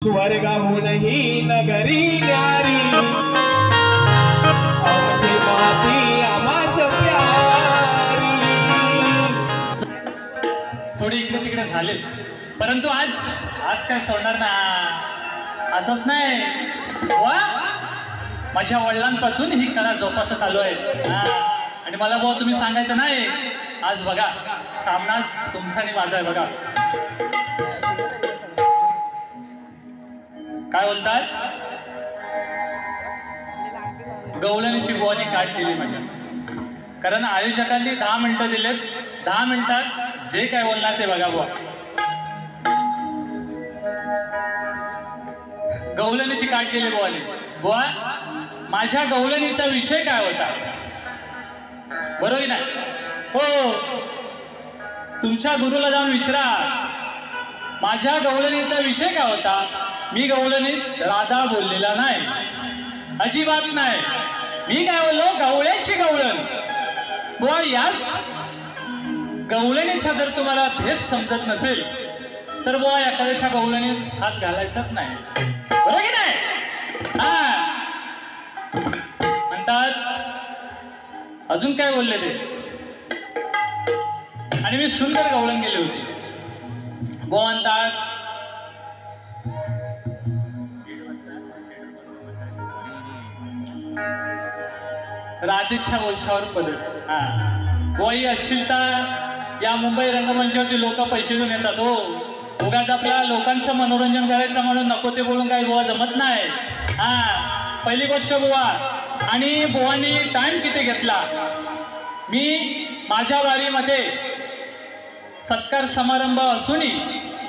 स्वर्गाहूनही नगरी न्यारी आमची माती आम्हास प्यारी। थोडी इकडे तिकडे झाले परंतु आज आज काय सोडणार ना। असंच नाही वा माझ्या वडिलांपासून ही कला जोपासत आलो आहे आणि मला भाऊ तुम्ही सांगायचं नाही। आज बघा सामनाच तुमचा आणि माझा आहे बघा। काय बोलतात गवळणीची बुवानी काट दिली माझ्या कारण आयोजकांनी 10 मिनिटं दिलेत। 10 मिनिटात जे काय बोलणार ते बघा बुवा। गवळणीची काट दिली बुवानी। बुवा माझ्या गवळणीचा विषय काय होता बरोबर ना। हो तुमच्या गुरुला जाऊन विचारा माझ्या गवळणीचा विषय काय होता। मी गवळणीत राधा बोललेला नाही अजिबात नाही। मी काय बोललो गवळ्याची गवळण। बुवा याच गवळणीचा जर तुम्हाला भेस समजत नसेल तर बुवा एखाद्याच्या गवळणीत हात घालायचाच नाही बरोबर की नाही। म्हणतात अजून काय बोलले ते आणि मी सुंदर गवळण गेली होती। बुवा म्हणतात राधेच्या ओछावर पदर। बुवाई अश्लीलता या मुंबई रंगमंचावरती लोक पैसे देऊन येतात हो। उगाच आपल्या लोकांचं मनोरंजन करायचं म्हणून नको ते बोलून काही बुवा जमत नाही। पहिली गोष्ट बुवा आणि बुवानी टाइम किती घेतला। मी माझ्या वारीमध्ये सत्कार समारंभ असूनही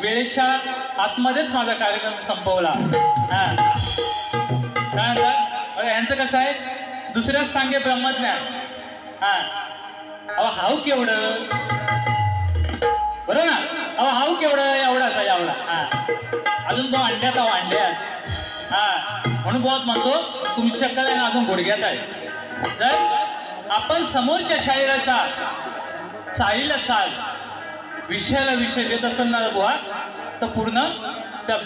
वेळेच्या आतमध्येच माझा कार्यक्रम संपवला। काय म्हणतात यांचं कसं आहे दुसऱ्याच सांगे ब्रह्मज्ञान। हाव केवढं बरोबर ना। हाव केवढं एवढाच आहे एवढा अजून तो अंड्यात अंड्यात म्हणून बहुत म्हणतो तुमच्याकडे अजून गुडघ्यात आहे। जर आपण समोरच्या शाहिराचा चाळीला चाल विषयाला विषय देत असेल ना बुवा तर पूर्ण त्या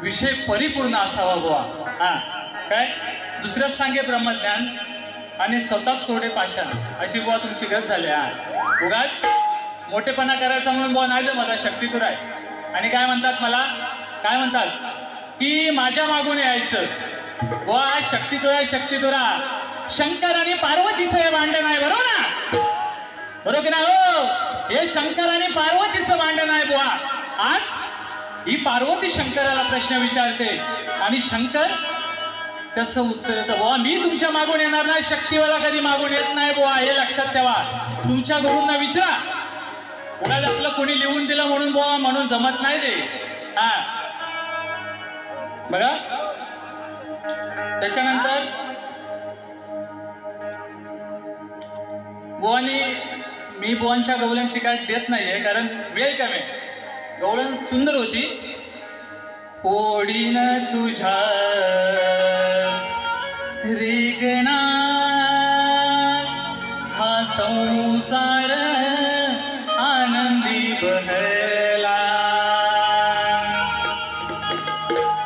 विषय परिपूर्ण असावा बुवा। काय दुसऱ्याच सांगे ब्रह्मज्ञान आणि स्वतःच कोरडे पाषाण अशी बुवा तुमची गत झाली। उगाच मोठेपणा करायचा म्हणून बुवा नाही मला शक्ती तुरा आहे। आणि काय म्हणतात मला काय म्हणतात की माझ्या मागून यायचं बुवा शक्ती तुरा शक्ती तुरा। शंकर आणि पार्वतीचं हे भांडण आहे बरोबर ना बरोबर की नाही हो। हे शंकर आणि पार्वतीचं भांडण आहे बुवा। आज ही पार्वती शंकराला प्रश्न विचारते आणि शंकर त्याचं उत्तर येतं बुवा मी तुमच्या मागून येणार नाही। शक्तीवाला कधी मागून येत नाही बुवा हे लक्षात ठेवा। तुमच्या गुरूंना विचारा उगाच आपलं कोणी लिहून दिलं म्हणून बुवा म्हणून जमत नाही ते। बघा त्याच्यानंतर बुवानी मी बुवांच्या गवळणची काट देत नाहीये कारण वेळ कमी। गवळण सुंदर होती। ओढीन तुझ्या रिगणा हा संसार आनंदी बहला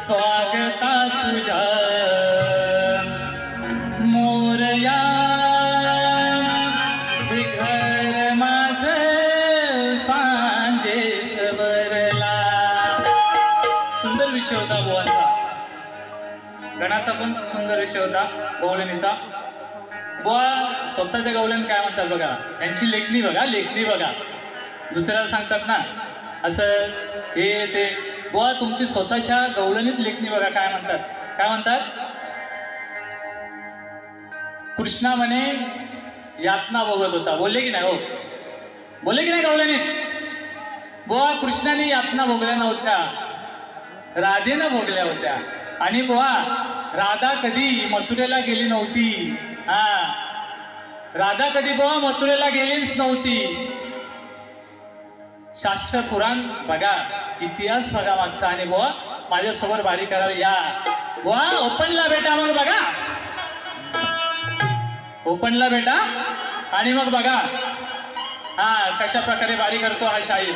स्वागता तुझ्या मोरया घर माझ सांजे सवरला। सुंदर विषय होता बुवांचा गणाचा पण सुंदर विषय होता गवळणीचा। बुवा स्वतःच्या गवळण काय म्हणतात बघा यांची लेखणी बघा लेखणी बघा। दुसऱ्याला सांगतात ना असं हे ते बुवा तुमची स्वतःच्या गवळणीत लेखणी बघा काय म्हणतात काय म्हणतात। कृष्णा म्हणे यातना भोगत होता बोलले की नाही हो बोलले की नाही गवळणीत। बुवा कृष्णाने यातना भोगल्या नव्हत्या राधेनं भोगल्या होत्या। आणि बुवा राधा कधी मथुरेला गेली नव्हती। राधा कधी बुवा मथुरेला गेलीच नव्हती। शास्त्र पुराण बघा इतिहास बघा मागचा आणि बुवा माझ्यासोबत वारी करायला या। बुवा ओपनला भेटा मग बघा ओपनला भेटा आणि मग बघा कशा प्रकारे वारी करतो हा शाहीर।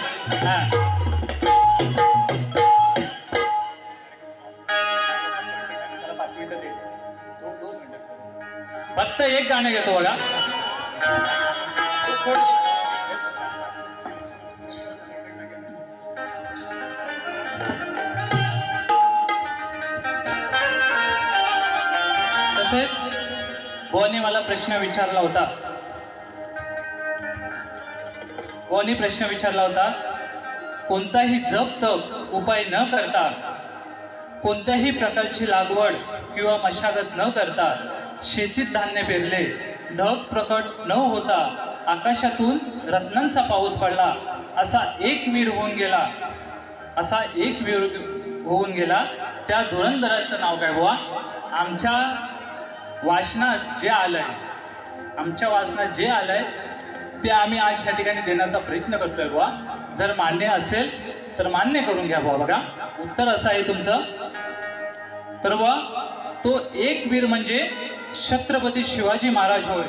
फक्त एक गाणं घेतो बघा. तसेच बुवांनी मला प्रश्न विचारला होता. बुवांनी प्रश्न विचारला होता, कोणताही जप तप उपाय न करता, कोणत्याही प्रकारची लागवड किंवा मशागत न करता शेतीत धान्य पेरले, ढग प्रकट न होता आकाशातून रत्नांचा पाऊस पडला, असा एक वीर होऊन गेला, असा एक वीर होऊन गेला, त्या धुरंधराचं नाव काय बुवा? आमच्या वाचनात जे आलंय, आमच्या वाचनात जे आलंय ते आम्ही आज या ठिकाणी देण्याचा प्रयत्न करतोय बुवा. जर मान्य असेल तर मान्य करून घ्या बुवा. बघा उत्तर असं आहे तुमचं. तर बुवा तो एक वीर म्हणजे छत्रपती शिवाजी महाराज होय.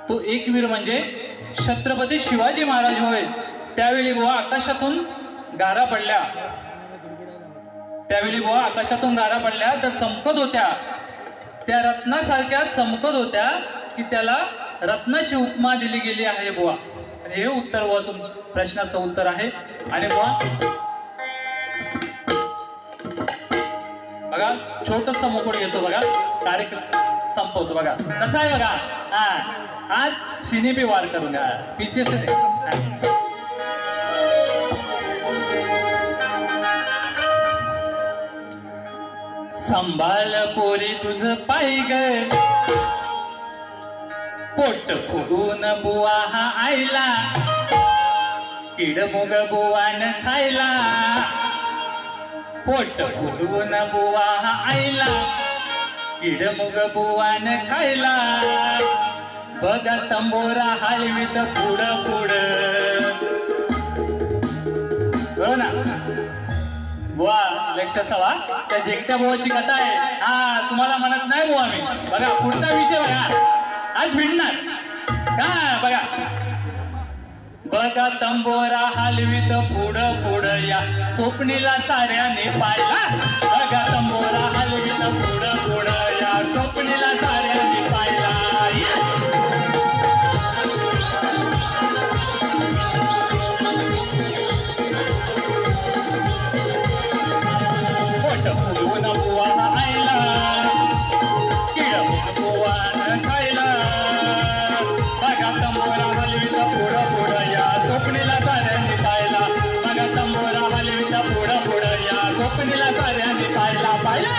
तो एक वीर म्हणजे छत्रपती शिवाजी महाराज होय. त्यावेळी बुवा आकाशातून गारा पडल्या, त्यावेळी बुवा आकाशातून गारा पडल्या, त्या चमकत होत्या, त्या रत्नासारख्या चमकत होत्या की त्याला रत्नाची उपमा दिली गेली आहे बुवा. आणि हे उत्तर बुवा तुमच्या प्रश्नाचं उत्तर आहे. आणि बुवा बघा छोटस मुकुट घेतो बघा, कार्यक्रम संपवतो बघा. कसा आहे बघा. हा आज सिने पे वार करूंगा, पीछे से नहीं. संभाल पोरी तुझ पाय ग, पोट फुगून बुवा हा आईला, किड मुग बुवान खायला. पोट फुगून बुवा हा आईला, किड मुग बुवान खायला. बघा तंबोरा हलवीत पुढं पुढं. हो ना बुवा, लक्ष असावा. त्या जेकट्या बुवाची कथा आहे. हा तुम्हाला म्हणत नाही बुवा मी. बघा पुढचा विषय बघा, आज भिडणार का बघा. बघा तंबोरा हलवीत पुढं पुढं या, स्वप्नीला साऱ्याने पाहिला. बघा तंबोरा हलवीत पुढं पुढं या, स्वप्नीला साऱ्याने पाहिला. पोट फुगवून बुवा आईला, किड बुवान खायला. बघा तंबोरा हलवीत पुढं पुढं या, स्वप्नीला साऱ्यांनी पाहिला. बघा तंबोरा हलवीत पुढं पुढं या, स्वप्नीला साऱ्यांनी पाहिला. पाहिला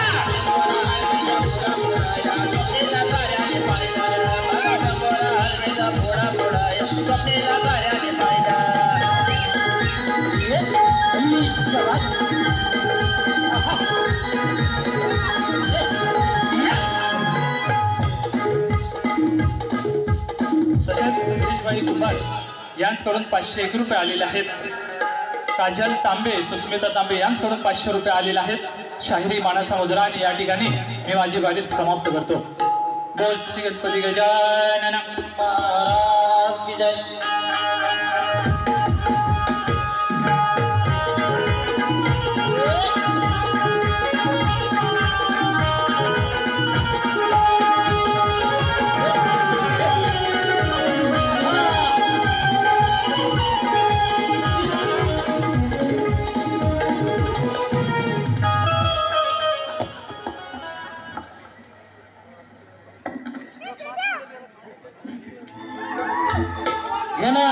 यांकडून 501 रुपये आलेले आहेत. काजल तांबे, सुस्मिता तांबे यांकडून 500 रुपये आलेले आहेत. शाहिरी मानसा मुजरा. आणि या ठिकाणी मी माझी बारी समाप्त करतो. बोल श्री गणपती गजानन महाराज की जय.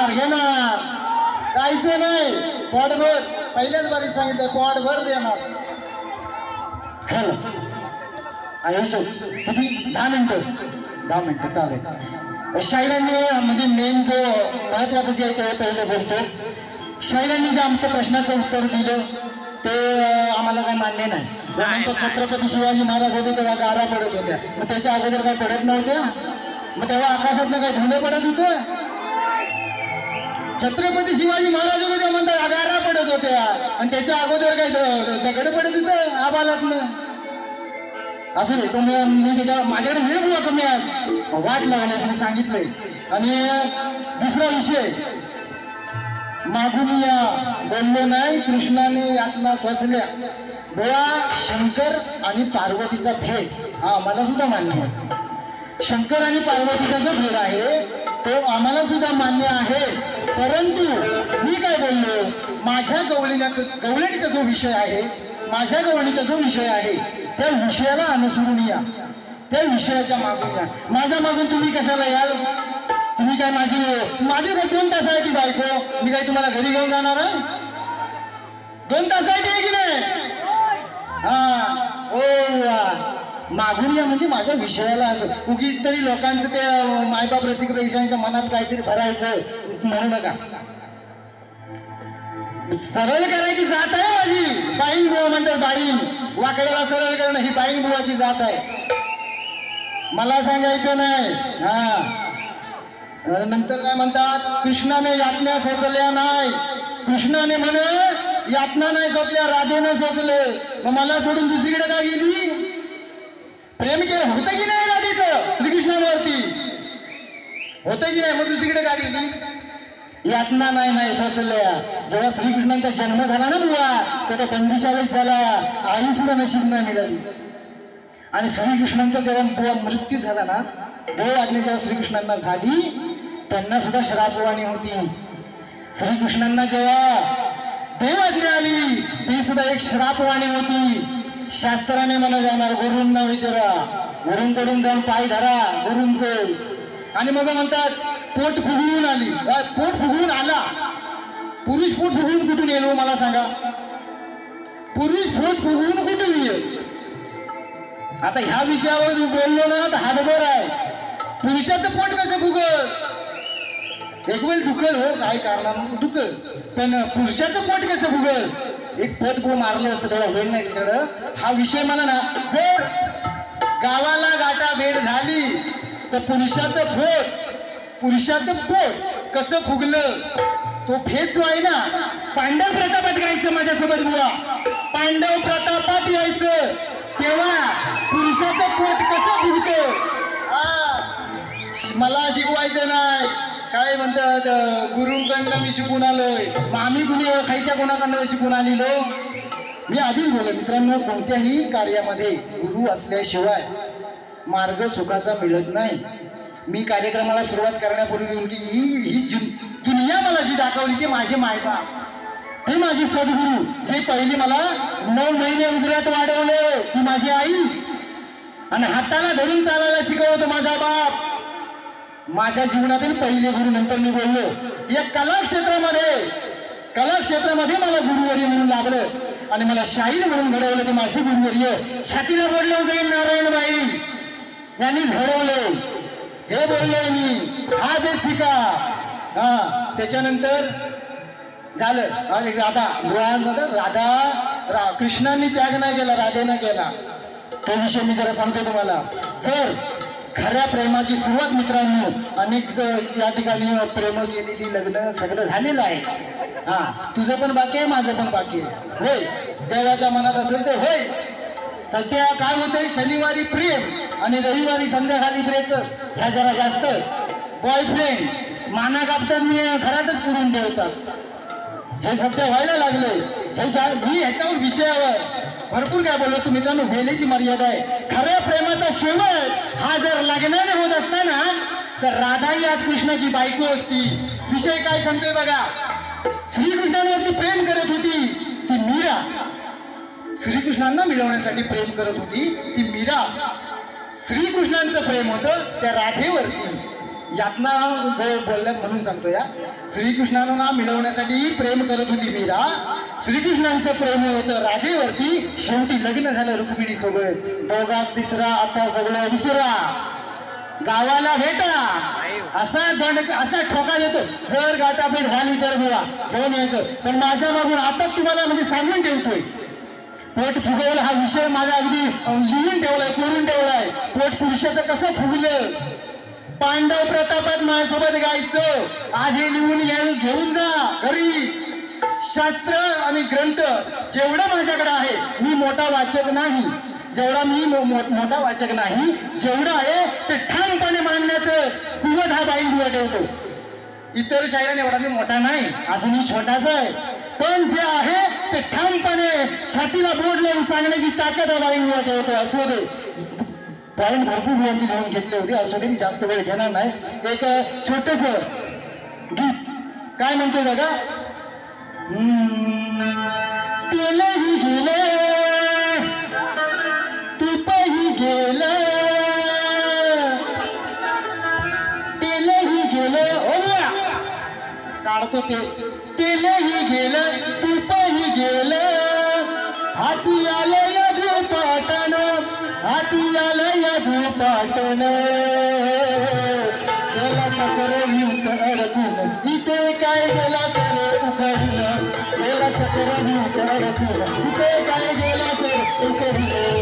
घेणार जायचं नाही. पोटभर पहिल्याच बारी सांगितलं, पोटभर देणार. हॅलो आयोजक किती 10 मिनिटं चालेल. शाहिरांनी म्हणजे मेन जो महत्वाचं जे आहे ते पहिले बोलतो. शाहिरांनी जे आमच्या प्रश्नाचं उत्तर दिलं ते आम्हाला काही मान्य नाही. त्यानंतर छत्रपती शिवाजी महाराज होते तेव्हा गारा पडत होत्या, मग त्याच्या अगोदर काही पडत नव्हत्या. मग तेव्हा आकाशातनं काही धुंदे पडत होतं. छत्रपती शिवाजी महाराज होते ते म्हणतात गारा पडत होत्या, आणि त्याच्या अगोदर काही दगड पडत होतं आबालातनं. असू दे तुम्ही, मी त्याच्या माझ्याकडे वेळ बुवा कमी आज वाट लागल्यास मी सांगितलंय. आणि दुसरा विषय, मागून या बोललो नाही, कृष्णाने यातना स्वसल्या. बुवा शंकर आणि पार्वतीचा भेद हा मला सुद्धा मान्य आहे. शंकर आणि पार्वतीचा जो भेद आहे तो आम्हाला सुद्धा मान्य आहे, परंतु मी काय बोललो, माझ्या गवळणीचा जो विषय आहे, माझ्या गवळणीचा जो विषय आहे त्या विषयाला अनुसरून या, त्या विषयाच्या मागून या. माझ्या मागून तुम्ही कशाला याल? तुम्ही काय माझे 2 तासासाठी बायको, मी काय तुम्हाला घरी घेऊन जाणार आहे? 2 तासासाठी आहे की नाही? हा, ओ मागून या म्हणजे माझ्या विषयाला उगीच तरी लोकांचं ते मायबाप रसिक प्रेक्षकांच्या मनात काहीतरी भरायचं म्हणू नका. सरळ करायची जात आहे माझी. बाईन बुवा म्हणतात, बाईन वाकड्याला सरळ करणं ही बाईन बुवाची जात आहे, मला सांगायचं नाही. हा, नंतर काय म्हणतात, कृष्णाने यातना सोचल्या नाही, कृष्णाने म्हणे यातना नाही सोचल्या, राधेनं सोचले. मग मला सोडून दुसरीकडे का गेली? प्रेम केलं होतं की नाही राधेचं श्रीकृष्णावरती? होतं की नाही? मग दुसरीकडे का गेली? यातना नाही सोचल्या. जेव्हा श्रीकृष्णांचा जन्म झाला ना बुवा, तर बंदिशालाच झाला, आई सुद्धा नशीब नाही मिळाली. आणि श्रीकृष्णांचा जेव्हा बुवा मृत्यू झाला ना, देव आज्ञा जेव्हा श्रीकृष्णांना झाली, त्यांना सुद्धा श्रापवाणी होती. श्रीकृष्णांना जेव्हा देव आज्ञा आली, ती सुद्धा एक श्रापवाणी होती. शास्त्राने मला जाणार, गुरूंना विचारा, गुरूंकडून जाऊन पाय धरा गुरूंचे. आणि मग म्हणतात पोट फुगवून आली, पोट फुगवून आला. पुरुष पोट फुगवून कुठून येईल मला सांगा? पुरुष पोट फुगवून कुठून येईल? आता ह्या विषयावर बोललो ना तर हातभर आहे. पुरुषाचं पोट कसं फुगल? एक वेळ दुखल, हो काय कारणानं दुखल, पण पुरुषाचं पोट कसं फुगल? एक पद को मारलं असतं तेवढा होईल नाही त्याच्याकडं. हा विषय मला ना, जर गावाला गाठा भेट झाली तर पुरुषाचं पोट कसं फुगलं, तो भेद जो आहे ना, पांडव प्रतापात गायचं माझ्यासोबत बुवा. पांडव प्रतापात यायचं, तेव्हा पुरुषाचं पोट कसं फुगतं मला शिकवायचं नाही. काय म्हणतात, गुरुकडनं मी शिकून आलोय, मग आम्ही कुणी खायच्या कोणाकडनं शिकून आलेलो? मी आधीच बोललो मित्रांनो, कोणत्याही कार्यामध्ये गुरु असल्याशिवाय मार्ग सुखाचा मिळत नाही. मी कार्यक्रमाला सुरुवात करण्यापूर्वी ही दुनिया मला जी दाखवली ती माझे मायबाप, हे माझे सद्गुरू, जे पहिली मला 9 महिने उदरात वाढवले ती माझी आई, आणि हाताला धरून चालायला शिकवतो माझा बाप. माझ्या जीवनातील पहिले गुरु. नंतर मी बोललो या कलाक्षेत्रामध्ये मला गुरुवर्य म्हणून लाभलं आणि मला शाहीर म्हणून घडवलं ते माझे गुरुवर्य. छातीला बोलले जाईल नारायणबाई यांनी घडवलं, हे बोललोय मी. हा बेत शिका. हा, त्याच्यानंतर झालं राधा कृष्णांनी त्याग नाही केला, राधेनं केला. तो विषय मी जरा सांगतो तुम्हाला. जर खऱ्या प्रेमाची सुरुवात मित्रांनो, अनेक या ठिकाणी प्रेम केलेली, लग्न सगळं झालेलं आहे. हा, तुझं पण बाकी आहे, माझं पण बाकी आहे. होय, देवाच्या मनात असेल ते होय. सध्या काय होतंय, शनिवारी प्रेम आणि रविवारी संध्याकाळी ब्रेक, ह्या जरा जास्त. बॉयफ्रेंड माना कापतात, मी घरातच पुरून ठेवतात. हे सध्या व्हायला लागलंय. मी ह्याच्यावर विषयावर भरपूर काय बोललो असतो मित्रांनो. वेळेची मर्यादा आहे. खऱ्या प्रेमाचा शेवट हा जर लग्नाने होत असताना तर राधा ही आज कृष्णाची बायको असती. विषय काय सांगतोय बघा. श्रीकृष्णांवरती प्रेम करत होती ती मीरा, श्रीकृष्णांना मिळवण्यासाठी प्रेम करत होती ती मीरा. श्रीकृष्णांचं प्रेम होतं त्या राधेवरती. यातना जो बोलल्यात म्हणून सांगतो या. श्रीकृष्णांना मिळवण्यासाठी प्रेम करत होती मीरा, श्रीकृष्णांचं प्रेम होतं राधेवरती. शेवटी लग्न झालं रुक्मिणी सोबत. दोघात तिसरा आता सगळं विसरा, गावाला भेटा असा ठोका देतो. जर गाठाभेट झाली तर बुवा घेऊन यायचं. पण माझ्या मागून आता तुम्हाला म्हणजे सांगून ठेवतोय, पोट फुगवलं हा विषय माझा अगदी लिहून ठेवलाय, कोरून ठेवलाय. पोट पुरुषाचं कसं फुगलं, पांडव प्रतापात माझ्यासोबत गायचं. आज हे लिहून घेऊन जा घरी. शास्त्र आणि ग्रंथ जेवढं माझ्याकडे आहे, मी मोठा वाचक नाही, मोठा वाचक नाही, जेवढं आहे ते ठामपणे मांडण्याचं कुवत हा बाईंबुवा ठेवतो. इतर शायराने एवढा मी मोठा नाही, अजूनही छोटाच आहे, पण जे आहे ते ठामपणे छातीला बोट लावून सांगण्याची ताकद हा बाईंबुवा ठेवतो. असू दे, पॉईंट भरपूर यांची लिहून घेतली होती. असू दे, मी जास्त वेळ घेणार नाही. एक छोटस गीत काय म्हणतो बघा. तेलही गेलं तुपही गेलं तेलही गेलं ओल्या काढतो तेलही गेलं तुपही गेलं हाती आलं या धुपाटण हाती आलं या धुपाटण गेला चक्र विंत अडकून इथे काय गेला सर उखडून गेला चक्र विंत अडकून इथे काय गेला सर उखडून